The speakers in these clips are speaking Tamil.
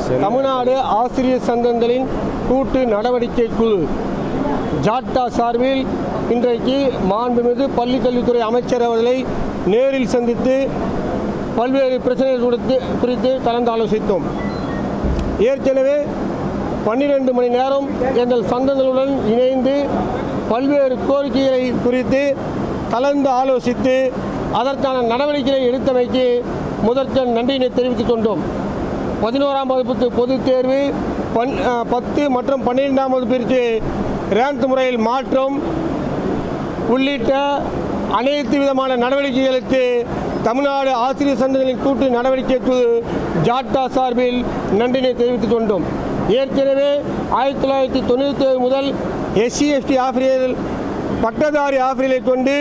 தமிழ்நாடு ஆசிரியர் சங்கங்களின் கூட்டு நடவடிக்கை குழு ஜாட்டா சார்பில் இன்றைக்கு மாண்புமிகு பள்ளிக்கல்வித்துறை அமைச்சர் அவர்களை நேரில் சந்தித்து பல்வேறு பிரச்சனைகள் குறித்து கலந்து ஆலோசித்தோம். ஏற்கனவே 12 மணி நேரம் எங்கள் சங்கங்களுடன் இணைந்து பல்வேறு கோரிக்கைகளை குறித்து கலந்து ஆலோசித்து அதற்கான நடவடிக்கைகளை எடுத்தமைக்கு முதற்கண் நன்றியினை தெரிவித்துக் கொண்டோம். 11ஆம் வகுப்பு பொதுத் தேர்வு 10 மற்றும் 12ஆம் வகுப்பிற்கு ரேங்க் முறையில் மாற்றம் உள்ளிட்ட அனைத்து விதமான நடவடிக்கைகளுக்கு தமிழ்நாடு ஆசிரியர் சங்கங்களின் கூட்டு நடவடிக்கை குழு ஜாட்டா சார்பில் நன்றினை தெரிவித்துக் கொண்டோம். ஏற்கனவே 1997 முதல் SC/ST ஆசிரியர்கள் பட்டதாரி ஆசிரியர்களை கொண்டு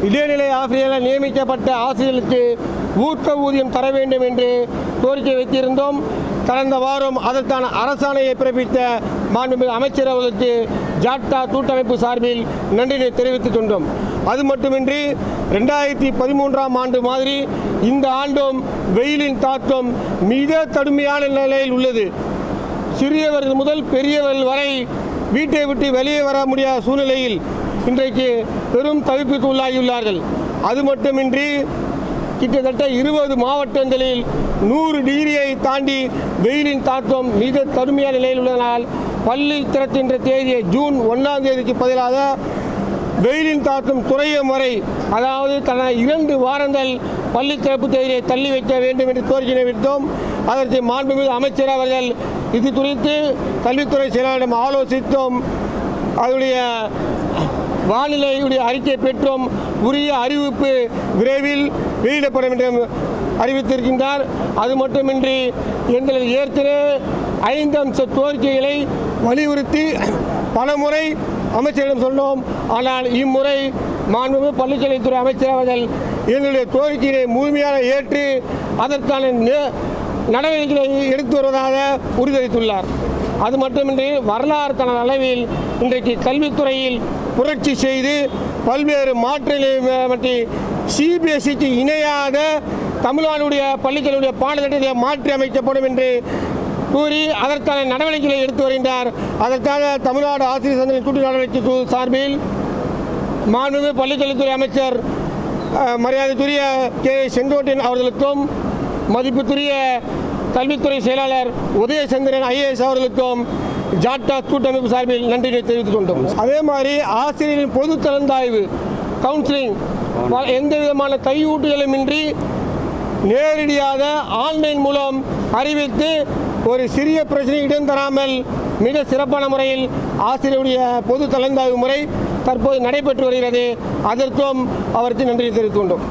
இடைநிலை ஆசிரியர்கள் நியமிக்கப்பட்ட ஆசிரியர்களுக்கு ஊக்க ஊதியம் தர வேண்டும் என்று கோரிக்கை வைத்திருந்தோம். கடந்த வாரம் அதற்கான அரசாணையை பிறப்பித்த மாண்புமிகு அமைச்சர் அவர்களுக்கு ஜாட்டா கூட்டமைப்பு சார்பில் நன்றினை தெரிவித்துக் கொண்டோம். அது மட்டுமின்றி 2013ஆம் ஆண்டு மாதிரி இந்த ஆண்டும் வெயிலின் தாக்கம் மிக கடுமையான நிலையில் உள்ளது. சிறியவர்கள் முதல் பெரியவர்கள் வரை வீட்டை விட்டு வெளியே வர முடியாத சூழ்நிலையில் இன்றைக்கு பெரும் தவிப்புக்கு உள்ளாகியுள்ளார்கள். அது மட்டுமின்றி கிட்டத்தட்ட 20 மாவட்டங்களில் 100 டிகிரியை தாண்டி வெயிலின் தாக்கம் மிக கடுமையான நிலையில் உள்ளதனால் பள்ளி திறக்கின்ற தேதியை ஜூன் 1ஆம் தேதிக்கு பதிலாக வெயிலின் தாக்கம் குறையும் வரை, அதாவது 2 வாரங்கள் பள்ளி திறப்பு தேதியை தள்ளி வைக்க வேண்டும் என்று கோரிக்கை விடுத்தோம். அதற்கு மாண்புமிகு அமைச்சர் அவர்கள் இது குறித்து கல்வித்துறை செயலாளரிடம் ஆலோசித்தோம். அதனுடைய வானிலையுடைய அறிக்கை பெற்றோம். உரிய அறிவிப்பு விரைவில் வெளியிடப்படும் என்று அறிவித்திருக்கின்றார். அது மட்டுமின்றி எங்களது ஏற்கனவே 5 அம்ச கோரிக்கைகளை வலியுறுத்தி பல முறை அமைச்சரிடம் சொன்னோம். ஆனால் இம்முறை மாண்புமிகு பள்ளிக்கல்வித்துறை அமைச்சர் அவர்கள் எங்களுடைய கோரிக்கையை முழுமையாக ஏற்று அதற்கான நடவடிக்கைகளை எடுத்து வருவதாக உறுதியளித்துள்ளார். அது மட்டுமின்றி வரலாறு தன அளவில் இன்றைக்கு கல்வித்துறையில் புரட்சி செய்து பல்வேறு மாற்றங்களை CBSEக்கு இணையாக தமிழ்நாடுடைய பள்ளிகளுடைய பாடத்திட்டத்தை மாற்றி அமைக்கப்படும் என்று கூறி அதற்கான நடவடிக்கைகளை எடுத்து வருகின்றார். அதற்காக தமிழ்நாடு ஆசிரியர் சங்கங்களின் கூட்டு நடவடிக்கை குழு சார்பில் மாண்புமிகு பள்ளிக்கல்வித்துறை அமைச்சர் மரியாதைக்குரிய K. செங்கோட்டையன் அவர்களுக்கும் மதிப்புக்குரிய கல்வித்துறை செயலாளர் உதயசந்திரன் IAS அவர்களுக்கும் ஜாட்டா கூட்டமைப்பு சார்பில் நன்றியை தெரிவித்துக் கொண்டோம். அதே மாதிரி ஆசிரியரின் பொது கலந்தாய்வு கவுன்சிலிங் எந்த விதமான கையூட்டுகளும் இன்றி நேரடியாக ஆன்லைன் மூலம் அறிவித்து ஒரு சிறிய பிரச்சனை இடம் தராமல் மிக சிறப்பான முறையில் ஆசிரியருடைய பொது கலந்தாய்வு முறை தற்போது நடைபெற்று வருகிறது. அதற்கும் அவருக்கு நன்றி தெரிவித்துக் கொண்டோம்.